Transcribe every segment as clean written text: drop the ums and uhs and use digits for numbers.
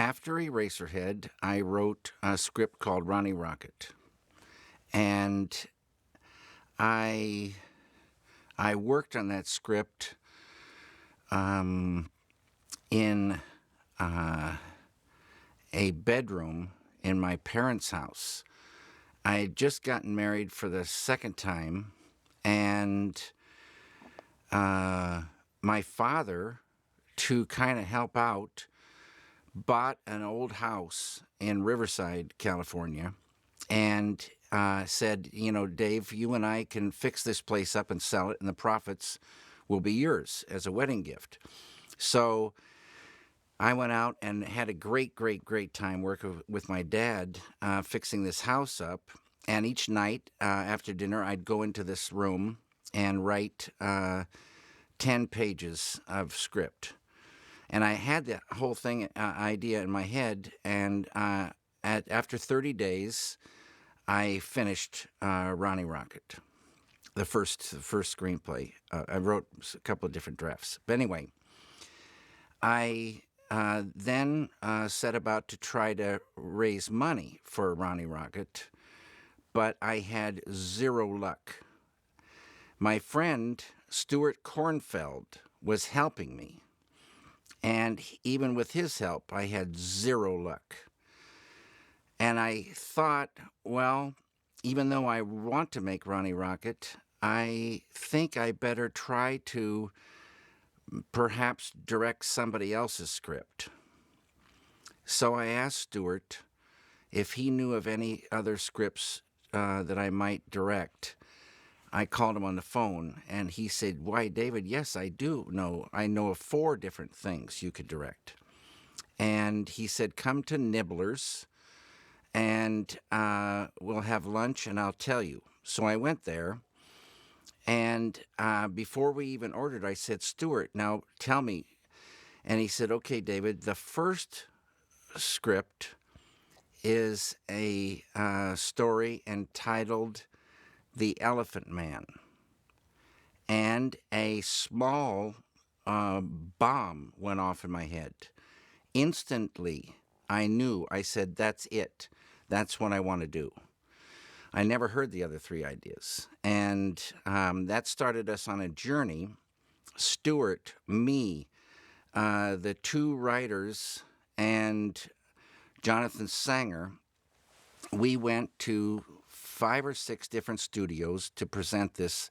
After Eraserhead, I wrote a script called Ronnie Rocket, and I I worked on that script in a bedroom in my parents' house. I had just gotten married for the second time, and my father, to kind of help out, bought an old house in Riverside, California, and said, Dave, you and I can fix this place up and sell it, and the profits will be yours as a wedding gift. So I went out and had a great, great, great time working with my dad fixing this house up. And each night after dinner, I'd go into this room and write 10 pages of script. And I had the whole thing idea in my head. And after 30 days, I finished Ronnie Rocket, the first screenplay. I wrote a couple of different drafts. But anyway, I then set about to try to raise money for Ronnie Rocket, but I had zero luck. My friend Stuart Kornfeld was helping me, and even with his help, I had zero luck. And I thought, well, even though I want to make Ronnie Rocket, I think I better try to perhaps direct somebody else's script. So I asked Stuart if he knew of any other scripts that I might direct. I called him on the phone, and he said, why, David, yes, I do know. I know of 4 different things you could direct. And he said, come to Nibbler's, and we'll have lunch, and I'll tell you. So I went there, and before we even ordered, I said, Stuart, now tell me. And he said, okay, David, the first script is a story entitled The Elephant Man. And a small bomb went off in my head. Instantly, I knew. I said, that's it. That's what I want to do. I never heard the other 3 ideas. And that started us on a journey. Stuart, me, the 2 writers, and Jonathan Sanger, we went to 5 or 6 different studios to present this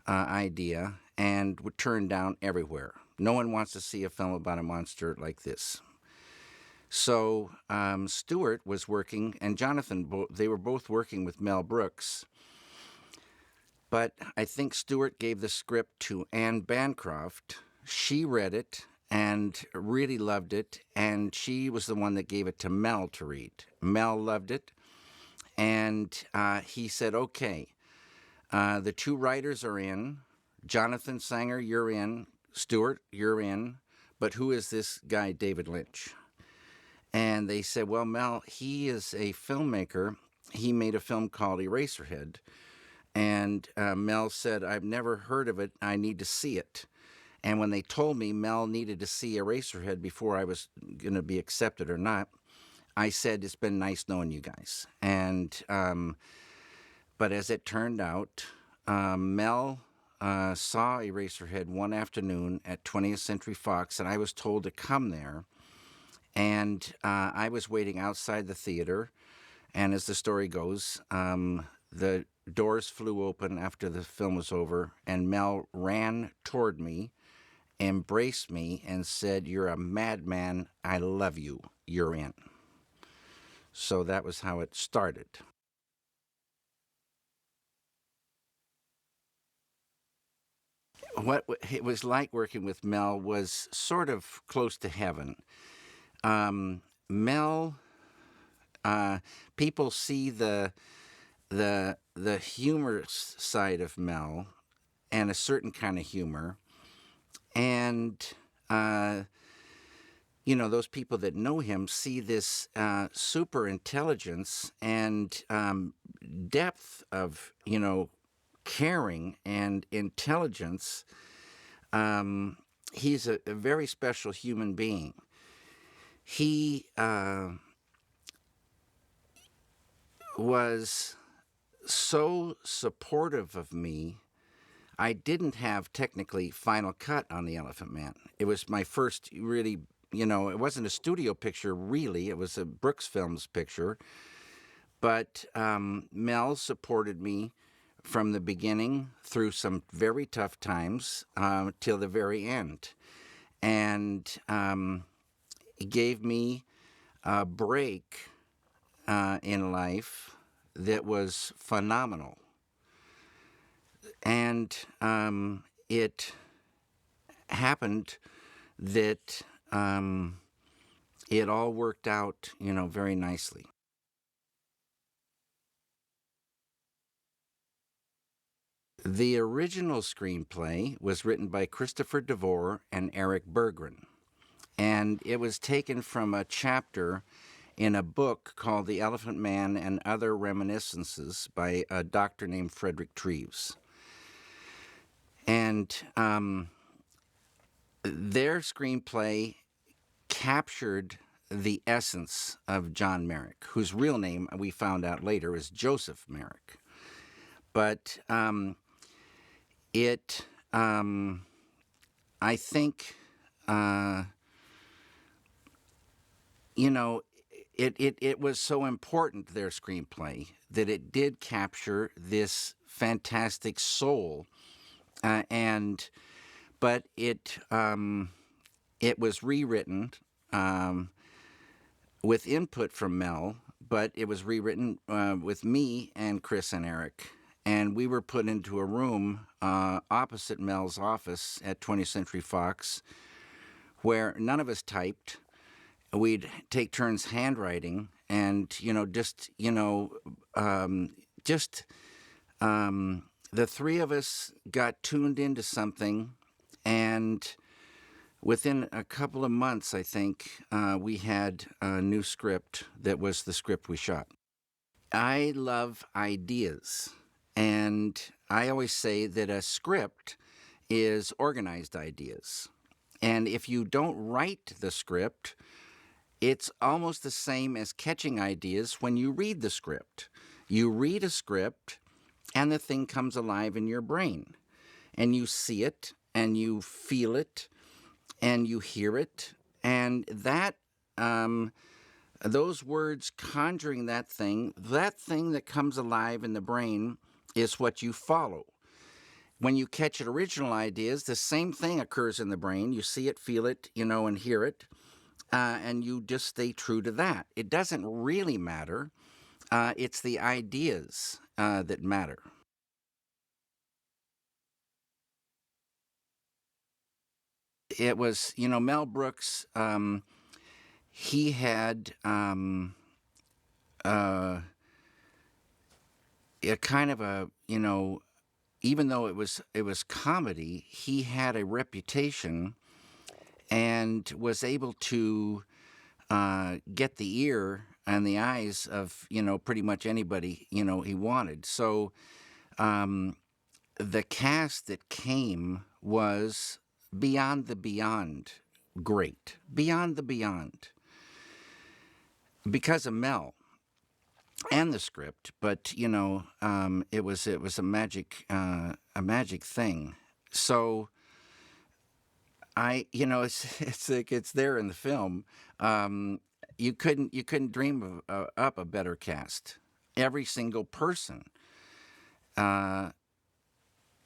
idea, and were turned down everywhere. No one wants to see a film about a monster like this. So Stuart was working, and Jonathan, they were both working with Mel Brooks. But I think Stuart gave the script to Anne Bancroft. She read it and really loved it, and she was the one that gave it to Mel to read. Mel loved it, and he said, okay, the 2 writers are in. Jonathan Sanger, you're in. Stuart, you're in. But who is this guy, David Lynch? And they said, well, Mel, he is a filmmaker. He made a film called Eraserhead. And Mel said, I've never heard of it. I need to see it. And when they told me Mel needed to see Eraserhead before I was going to be accepted or not, I said, it's been nice knowing you guys. And but as it turned out, Mel saw Eraserhead one afternoon at 20th Century Fox, and I was told to come there. And I was waiting outside the theater, and as the story goes, the doors flew open after the film was over, and Mel ran toward me, embraced me, and said, you're a madman. I love you. You're in. So that was how it started. What it was like working with Mel was sort of close to heaven. Mel, people see the humorous side of Mel, and a certain kind of humor, and those people that know him see this super intelligence and depth of caring and intelligence. He's a very special human being. he was so supportive of me. I didn't have technically final cut on The Elephant Man. It was my first really, it wasn't a studio picture really. It was a Brooks Films picture. But Mel supported me from the beginning through some very tough times till the very end. And he gave me a break in life that was phenomenal. And it happened that it all worked out, very nicely. The original screenplay was written by Christopher DeVore and Eric Berggren, and it was taken from a chapter in a book called The Elephant Man and Other Reminiscences by a doctor named Frederick Treves. And their screenplay captured the essence of John Merrick, whose real name we found out later is Joseph Merrick. But it, I think, it was so important, their screenplay, that it did capture this fantastic soul, but it was rewritten with input from Mel, but it was rewritten with me and Chris and Eric. And we were put into a room opposite Mel's office at 20th Century Fox where none of us typed. We'd take turns handwriting and, the three of us got tuned into something, and within a couple of months, I think, we had a new script that was the script we shot. I love ideas, and I always say that a script is organized ideas. And if you don't write the script, it's almost the same as catching ideas when you read the script. You read a script, and the thing comes alive in your brain. And you see it, and you feel it, and you hear it. And that, those words conjuring that thing that comes alive in the brain is what you follow. When you catch original ideas, the same thing occurs in the brain. You see it, feel it, and hear it. And you just stay true to that. It doesn't really matter. It's the ideas that matter. It was, Mel Brooks, he had a kind of a, even though it was comedy, he had a reputation and was able to get the ear and the eyes of, pretty much anybody, he wanted. So the cast that came was beyond the beyond great, beyond the beyond, because of Mel and the script. But it was a magic thing. So it's there in the film. You couldn't dream of up a better cast. Every single person.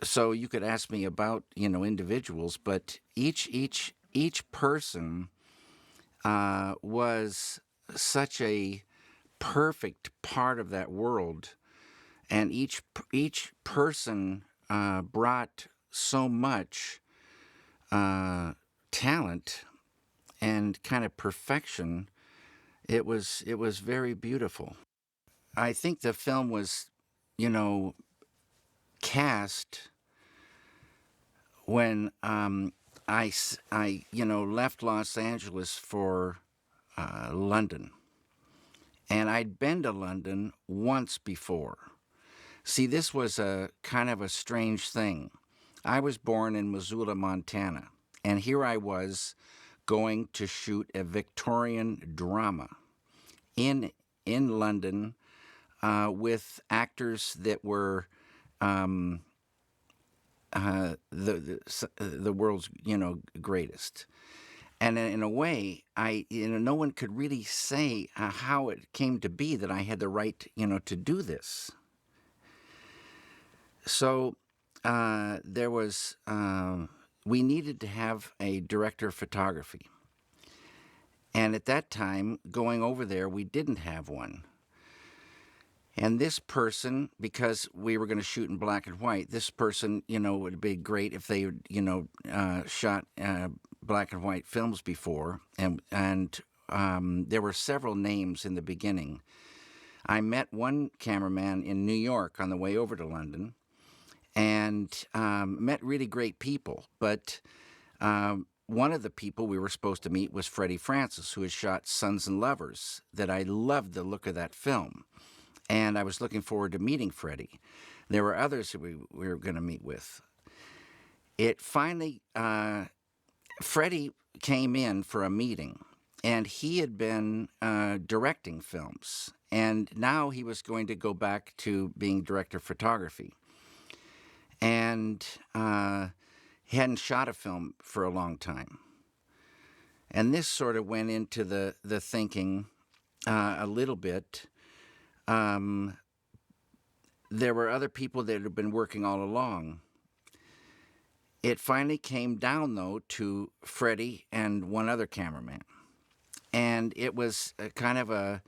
So you could ask me about individuals, but each person was such a perfect part of that world, and each person brought so much talent and kind of perfection. It was very beautiful. I think the film was, cast when I left Los Angeles for London. And I'd been to London once before. See, this was a kind of a strange thing. I was born in Missoula, Montana, and here I was going to shoot a Victorian drama in London with actors that were the world's greatest. And in a way, no one could really say how it came to be that I had the right to do this. So there was we needed to have a director of photography. And at that time, going over there, we didn't have one. And this person, because we were going to shoot in black and white, this person, would be great if they, shot black and white films before. And there were several names in the beginning. I met one cameraman in New York on the way over to London, and met really great people. But one of the people we were supposed to meet was Freddie Francis, who had shot Sons and Lovers, that I loved the look of that film. And I was looking forward to meeting Freddie. There were others that we were going to meet with. It finally, Freddie came in for a meeting, and he had been directing films. And now he was going to go back to being director of photography. And he hadn't shot a film for a long time. And this sort of went into the thinking a little bit. There were other people that had been working all along. It finally came down, though, to Freddie and one other cameraman. And it was kind of a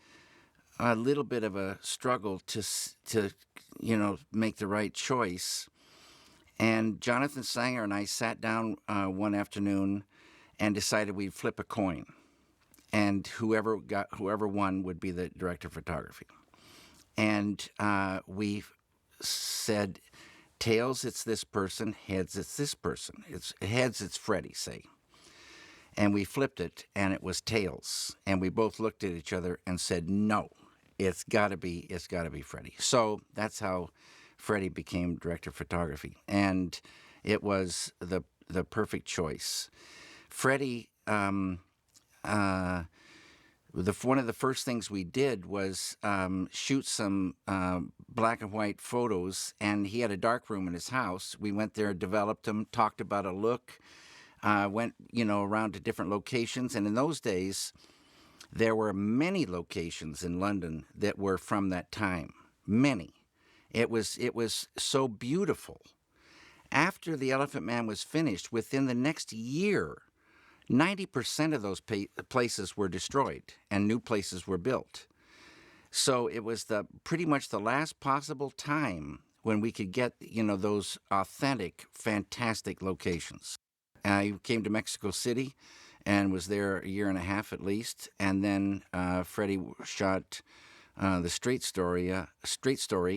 little bit of a struggle to make the right choice. And Jonathan Sanger and I sat down one afternoon and decided we'd flip a coin. And whoever won would be the director of photography. And we said, tails, it's this person. Heads, it's this person. Heads, it's Freddie, say. And we flipped it, and it was tails. And we both looked at each other and said, no, it's got to be Freddie. So that's how Freddie became director of photography. And it was the perfect choice. Freddie, one of the first things we did was shoot some black and white photos, and he had a dark room in his house. We went there, developed them, talked about a look, went around to different locations. And in those days, there were many locations in London that were from that time. Many. It was so beautiful. After The Elephant Man was finished, within the next year, 90% of those places were destroyed and new places were built. So it was pretty much the last possible time when we could get, those authentic, fantastic locations. I came to Mexico City and was there a year and a half at least. And then Freddie shot the Straight Story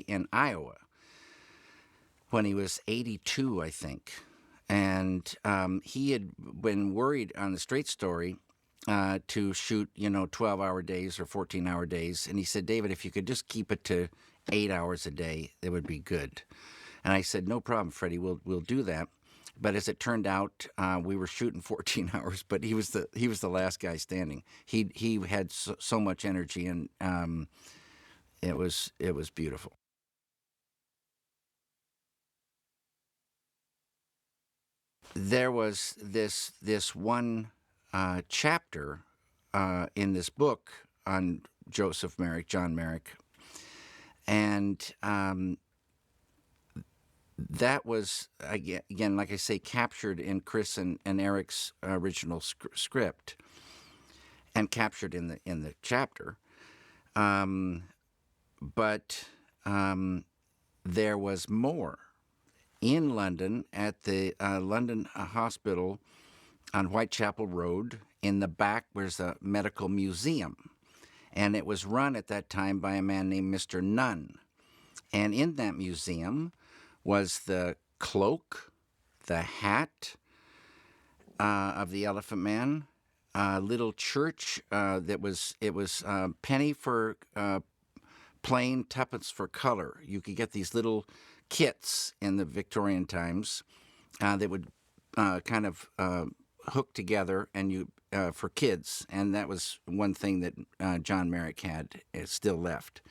in Iowa when he was 82, I think. And he had been worried on the Straight Story to shoot, 12-hour days or 14-hour days. And he said, David, if you could just keep it to 8 hours a day, that would be good. And I said, no problem, Freddie, we'll do that. But as it turned out, we were shooting 14 hours, but he was the last guy standing. He had so much energy, and it was beautiful. There was this one chapter in this book on Joseph Merrick, John Merrick, and that was, again, like I say, captured in Chris and Eric's original script, and captured in the chapter. But there was more. In London, at the London Hospital on Whitechapel Road, in the back was a medical museum. And it was run at that time by a man named Mr. Nunn. And in that museum was the cloak, the hat of the Elephant Man, a little church it was penny for plain, tuppence for color. You could get these little kits in the Victorian times that would kind of hook together, and for kids, and that was one thing that John Merrick had still left.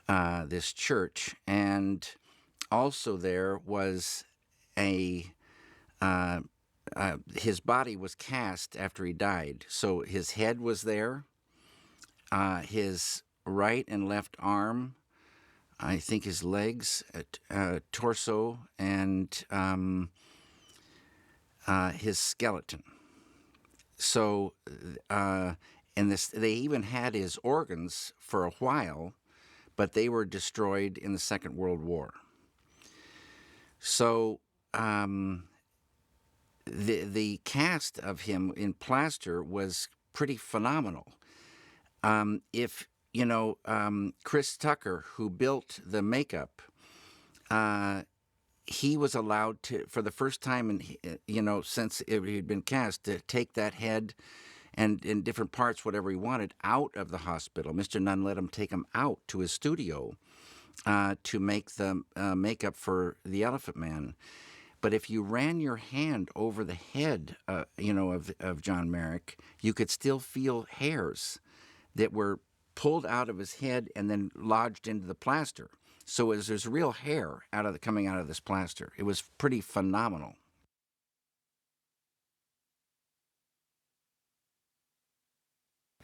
This church, and also there was a his body was cast after he died, so his head was there, his right and left arm, I think his legs, torso, and his skeleton. So, and this, they even had his organs for a while, but they were destroyed in the Second World War. So, the cast of him in plaster was pretty phenomenal. If you know Chris Tucker, who built the makeup, he was allowed to, for the first time in since it had been cast, to take that head and in different parts, whatever he wanted, out of the hospital. Mr. Nunn let him take him out to his studio to make the makeup for the Elephant Man. But if you ran your hand over the head, of John Merrick, you could still feel hairs that were pulled out of his head and then lodged into the plaster. So there's real hair coming out of this plaster. It was pretty phenomenal.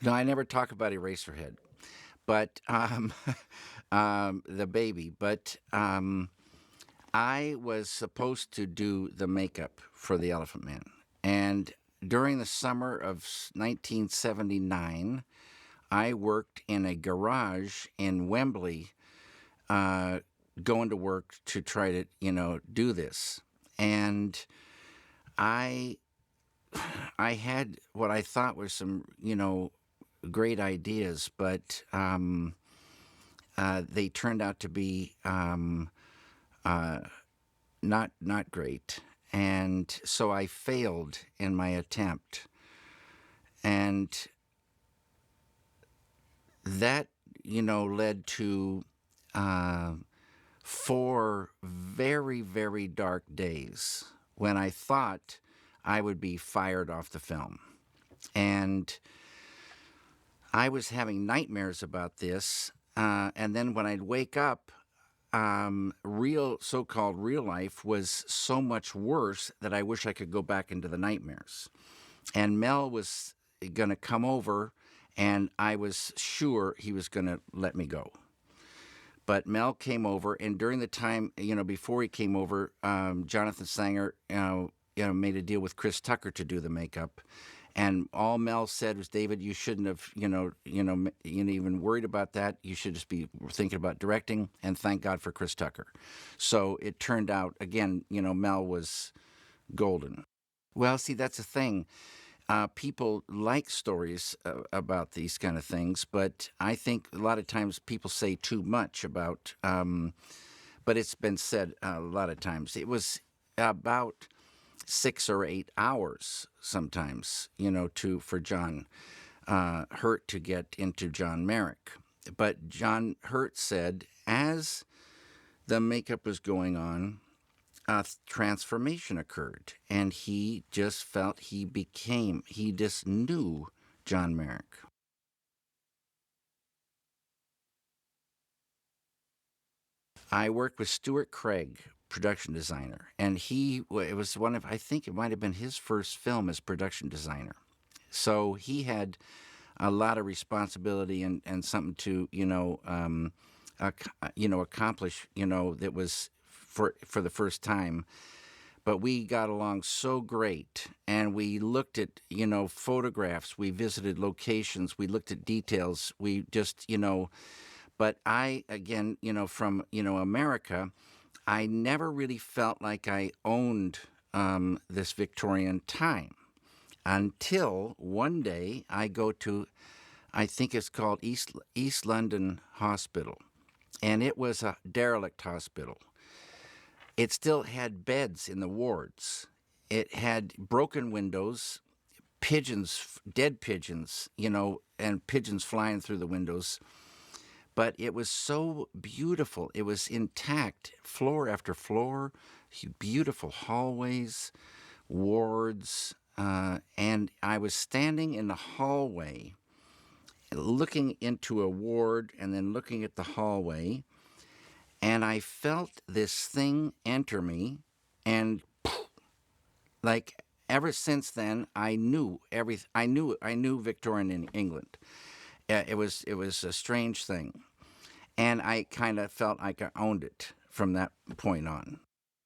No, I never talk about Eraserhead, but the baby. But I was supposed to do the makeup for the Elephant Man, and during the summer of 1979, I worked in a garage in Wembley, going to work to try to, do this. And I I had what I thought were some, great ideas, but they turned out to be uh, not great. And so I failed in my attempt. And that, led to uh, 4 very, very dark days when I thought I would be fired off the film. And I was having nightmares about this. And then when I'd wake up, real, so called real life was so much worse that I wish I could go back into the nightmares. And Mel was going to come over, and I was sure he was going to let me go. But Mel came over, and during the time, before he came over, Jonathan Sanger, made a deal with Chris Tucker to do the makeup. And all Mel said was, David, you shouldn't have, even worried about that. You should just be thinking about directing. And thank God for Chris Tucker. So it turned out, again, Mel was golden. Well, see, that's the thing. People like stories about these kind of things, but I think a lot of times people say too much about. But it's been said a lot of times. It was about 6 or 8 hours sometimes, for John Hurt to get into John Merrick. But John Hurt said, as the makeup was going on, a transformation occurred, and he just felt he just knew John Merrick. I worked with Stuart Craig, production designer, and it was I think it might have been his first film as production designer. So he had a lot of responsibility and something to, accomplish, that was for the first time. But we got along so great, and we looked at, photographs, we visited locations, we looked at details, we just, but I, again, from, America, I never really felt like I owned this Victorian time until one day I go to, I think it's called East London Hospital, and it was a derelict hospital. It still had beds in the wards. It had broken windows, pigeons, dead pigeons, and pigeons flying through the windows. But it was so beautiful. It was intact, floor after floor, beautiful hallways, wards, and I was standing in the hallway, looking into a ward and then looking at the hallway, and I felt this thing enter me, and like ever since then, I knew everything. I knew Victorian in England. It was a strange thing, and I kind of felt like I owned it from that point on.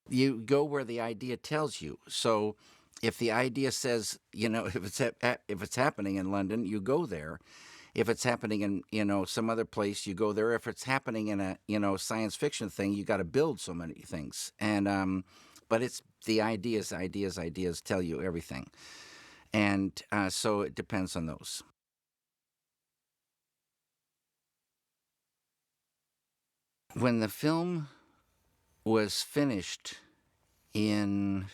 You go where the idea tells you. So if the idea says, if it's happening in London, you go there. If it's happening in, some other place, you go there. If it's happening in a, science fiction thing, you got to build so many things. And but it's the ideas tell you everything. And so it depends on those. When the film was finished in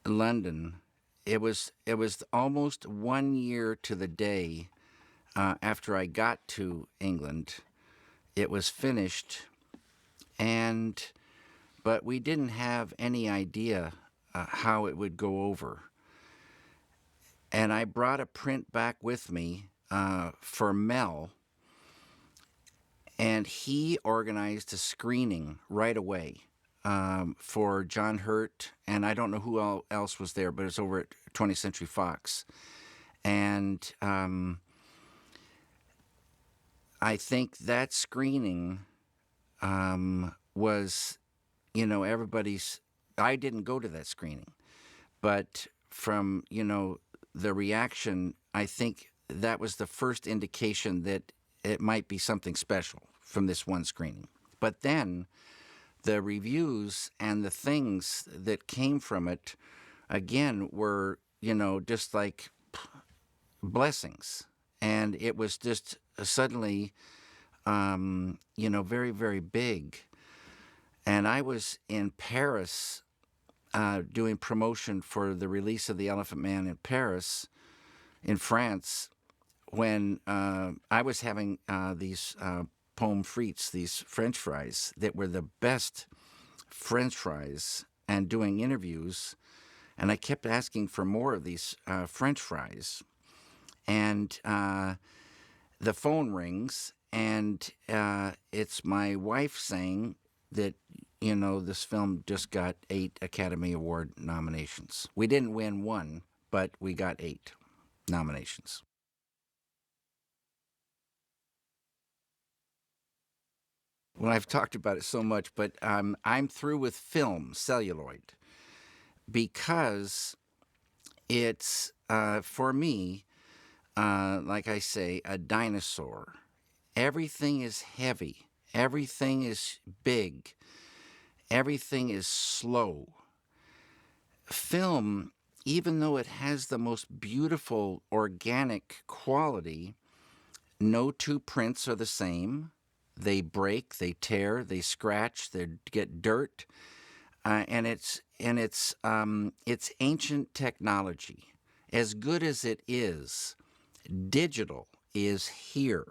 London, it was almost 1 year to the day after I got to England. It was finished, and but we didn't have any idea how it would go over. And I brought a print back with me for Mel, and he organized a screening right away for John Hurt, and I don't know who else was there, but it was over at 20th Century Fox. And I think that screening was, everybody's. I didn't go to that screening, but from, the reaction, I think that was the first indication that it might be something special from this one screening. But then the reviews and the things that came from it, again, were, just like blessings. And it was just suddenly, very, very big. And I was in Paris doing promotion for the release of The Elephant Man in Paris, in France, when I was having these pommes frites, these French fries that were the best French fries, and doing interviews. And I kept asking for more of these French fries. And the phone rings, and it's my wife saying that, this film just got 8 Academy Award nominations. We didn't win one, but we got 8 nominations. Well, I've talked about it so much, but I'm through with film, celluloid, because it's, for me, like I say, a dinosaur. Everything is heavy, everything is big, everything is slow. Film, even though it has the most beautiful organic quality, no two prints are the same. They break, they tear, they scratch, they get dirt, and it's ancient technology. As good as it is, digital is here.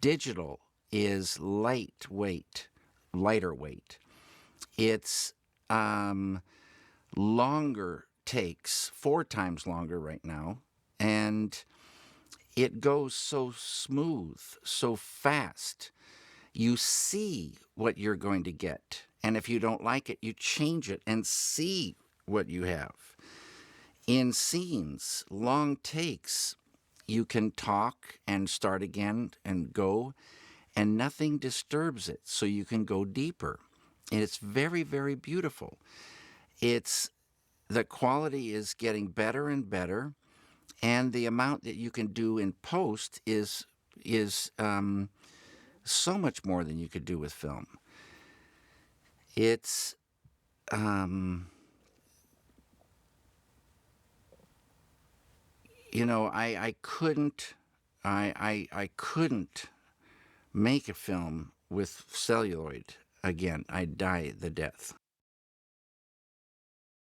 Digital is lightweight, lighter weight. It's longer takes, 4 times longer right now, and it goes so smooth, so fast. You see what you're going to get. And if you don't like it, you change it and see what you have. In scenes, long takes, you can talk and start again and go, and nothing disturbs it, so you can go deeper. And it's very, very beautiful. It's the quality is getting better and better, and the amount that you can do in post is so much more than you could do with film. It's I couldn't I couldn't make a film with celluloid again. I'd die the death.